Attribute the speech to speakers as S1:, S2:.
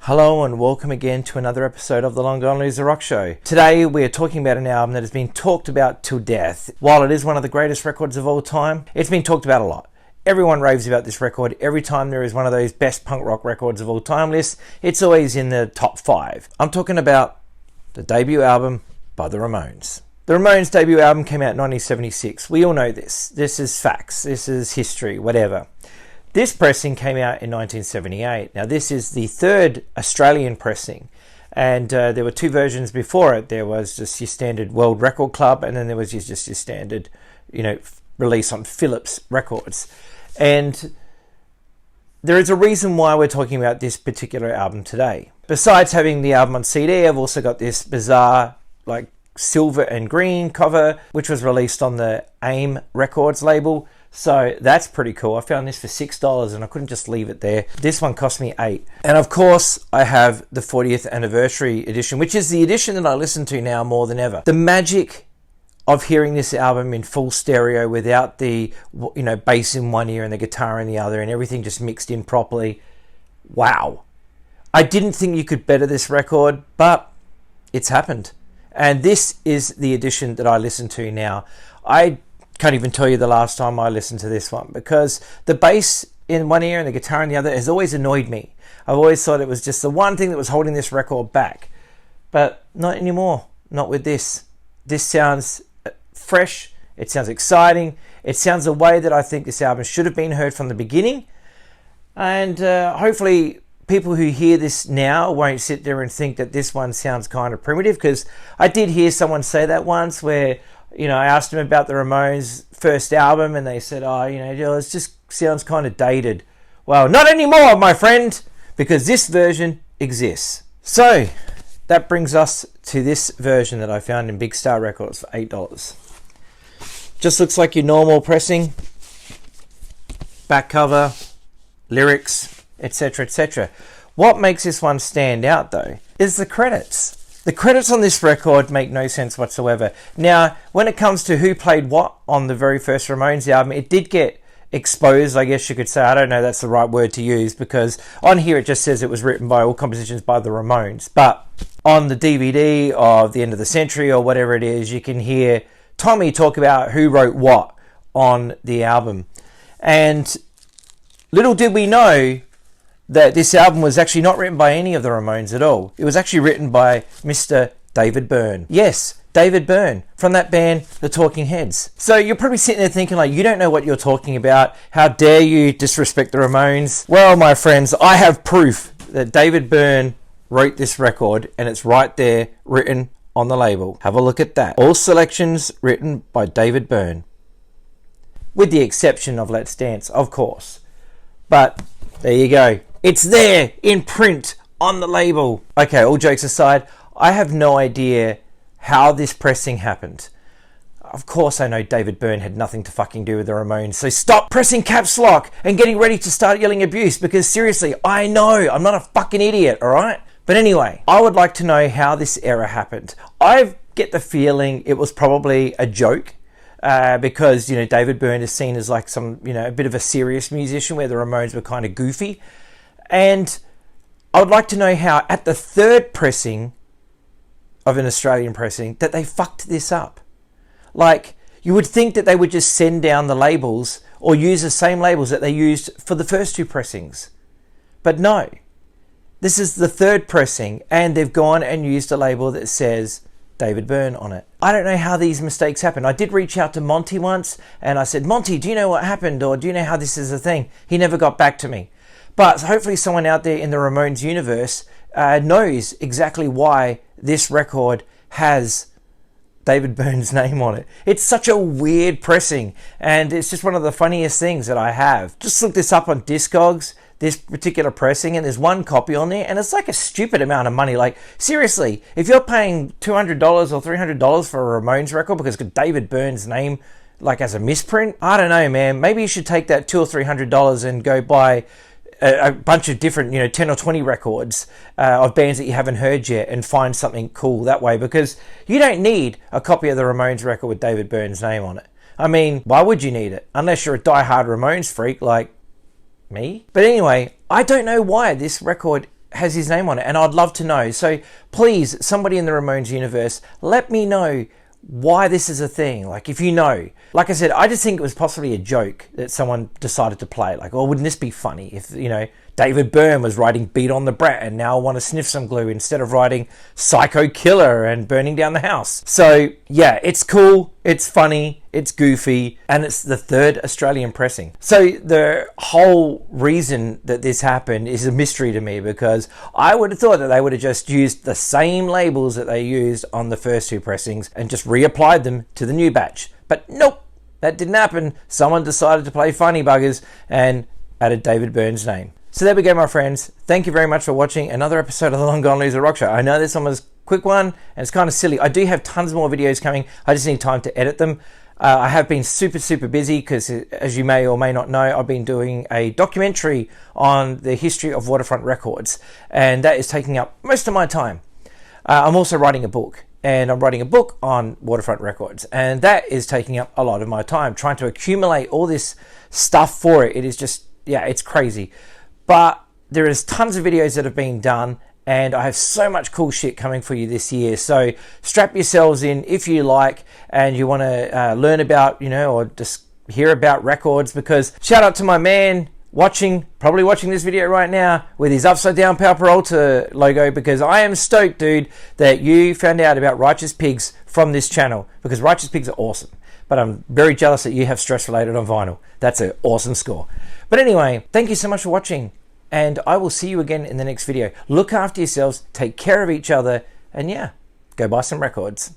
S1: Hello and welcome again to another episode of the Long Gone Loser Rock Show. Today we are talking about an album that has been talked about till death. While it is one of the greatest records of all time, it's been talked about a lot. Everyone raves about this record. Every time there is one of those best punk rock records of all time lists, it's always in the top 5. I'm talking about the debut album by the Ramones. The Ramones' debut album came out in 1976. We all know this. This is facts. This is history, whatever. This pressing came out in 1978. Now, this is the third Australian pressing, and there were two versions before it. There was just your standard World Record Club, and then there was just your standard, release on Philips Records. And there is a reason why we're talking about this particular album today. Besides having the album on CD, I've also got this bizarre, silver and green cover, which was released on the AIM Records label. So that's pretty cool. I found this for $6 and I couldn't just leave it there. This one cost me $8. And of course, I have the 40th anniversary edition, which is the edition that I listen to now more than ever. The magic of hearing this album in full stereo without the, bass in one ear and the guitar in the other and everything just mixed in properly. Wow. I didn't think you could better this record, but it's happened. And this is the edition that I listen to now. I can't even tell you the last time I listened to this one because the bass in one ear and the guitar in the other has always annoyed me. I've always thought it was just the one thing that was holding this record back. But not anymore. Not with this. This sounds fresh. It sounds exciting. It sounds the way that I think this album should have been heard from the beginning. And hopefully people who hear this now won't sit there and think that this one sounds kind of primitive, because I did hear someone say that once where, I asked them about the Ramones' first album and they said, it just sounds kind of dated. Well, not anymore, my friend, because this version exists. So that brings us to this version that I found in Big Star Records for $8. Just looks like your normal pressing, back cover, lyrics, etc., etc. What makes this one stand out, though, is the credits. The credits on this record make no sense whatsoever. Now, when it comes to who played what on the very first Ramones album, it did get exposed, I guess you could say. I don't know that's the right word to use, because on here it just says it was written by all compositions by the Ramones. But on the DVD of The End of the Century or whatever it is, you can hear Tommy talk about who wrote what on the album. And little did we know that this album was actually not written by any of the Ramones at all. It was actually written by Mr. David Byrne. Yes, David Byrne, from that band, The Talking Heads. So you're probably sitting there thinking, you don't know what you're talking about. How dare you disrespect the Ramones? Well, my friends, I have proof that David Byrne wrote this record, and it's right there, written on the label. Have a look at that. All selections written by David Byrne. With the exception of Let's Dance, of course. But there you go. It's there in print on the label. Okay, all jokes aside, I have no idea how this pressing happened. Of course I know David Byrne had nothing to fucking do with the Ramones, so stop pressing caps lock and getting ready to start yelling abuse, because seriously, I know, I'm not a fucking idiot, alright? But anyway, I would like to know how this error happened. I get the feeling it was probably a joke. Because, David Byrne is seen as some, a bit of a serious musician, where the Ramones were kind of goofy. And I would like to know how, at the third pressing of an Australian pressing, that they fucked this up. You would think that they would just send down the labels or use the same labels that they used for the first two pressings. But no. This is the third pressing, and they've gone and used a label that says David Byrne on it. I don't know how these mistakes happen. I did reach out to Monty once and I said, Monty, do you know what happened? Or do you know how this is a thing? He never got back to me. But hopefully someone out there in the Ramones universe knows exactly why this record has David Byrne's name on it. It's such a weird pressing, and it's just one of the funniest things that I have. Just look this up on Discogs, this particular pressing, and there's one copy on there, and it's a stupid amount of money. Seriously, if you're paying $200 or $300 for a Ramones record because it's got David Byrne's name as a misprint, I don't know, man. Maybe you should take that $200 or $300 and go buy a bunch of different, 10 or 20 records of bands that you haven't heard yet, and find something cool that way, because you don't need a copy of the Ramones record with David Byrne's name on it. I mean, why would you need it? Unless you're a die-hard Ramones freak like me. But anyway, I don't know why this record has his name on it, and I'd love to know. So please, somebody in the Ramones universe, let me know why this is a thing. Like, if you know. Like I said, I just think it was possibly a joke that someone decided to play. Like, oh, wouldn't this be funny if, you know, David Byrne was writing Beat on the Brat and now I want to sniff some glue instead of writing Psycho Killer and burning down the house. So yeah, it's cool, it's funny, it's goofy, and it's the third Australian pressing. So the whole reason that this happened is a mystery to me, because I would have thought that they would have just used the same labels that they used on the first two pressings and just reapplied them to the new batch. But nope, that didn't happen. Someone decided to play funny buggers and added David Byrne's name. So there we go, my friends. Thank you very much for watching another episode of the Long Gone Loser Rock Show. I know this one was a quick one and it's kind of silly. I do have tons more videos coming. I just need time to edit them. I have been super busy because, as you may or may not know, I've been doing a documentary on the history of Waterfront Records, and that is taking up most of my time. I'm also writing a book, and I'm writing a book on Waterfront Records, and that is taking up a lot of my time, trying to accumulate all this stuff for it. It is just, yeah, it's crazy. But there is tons of videos that have been done, and I have so much cool shit coming for you this year. So strap yourselves in if you like, and you want to learn about, you know, or just hear about records, because shout out to my man probably watching this video right now with his upside down Power Peralta logo, because I am stoked, dude, that you found out about Righteous Pigs from this channel, because Righteous Pigs are awesome. But I'm very jealous that you have Stress Related on vinyl. That's an awesome score. But anyway, thank you so much for watching, and I will see you again in the next video. Look after yourselves, take care of each other, and yeah, go buy some records.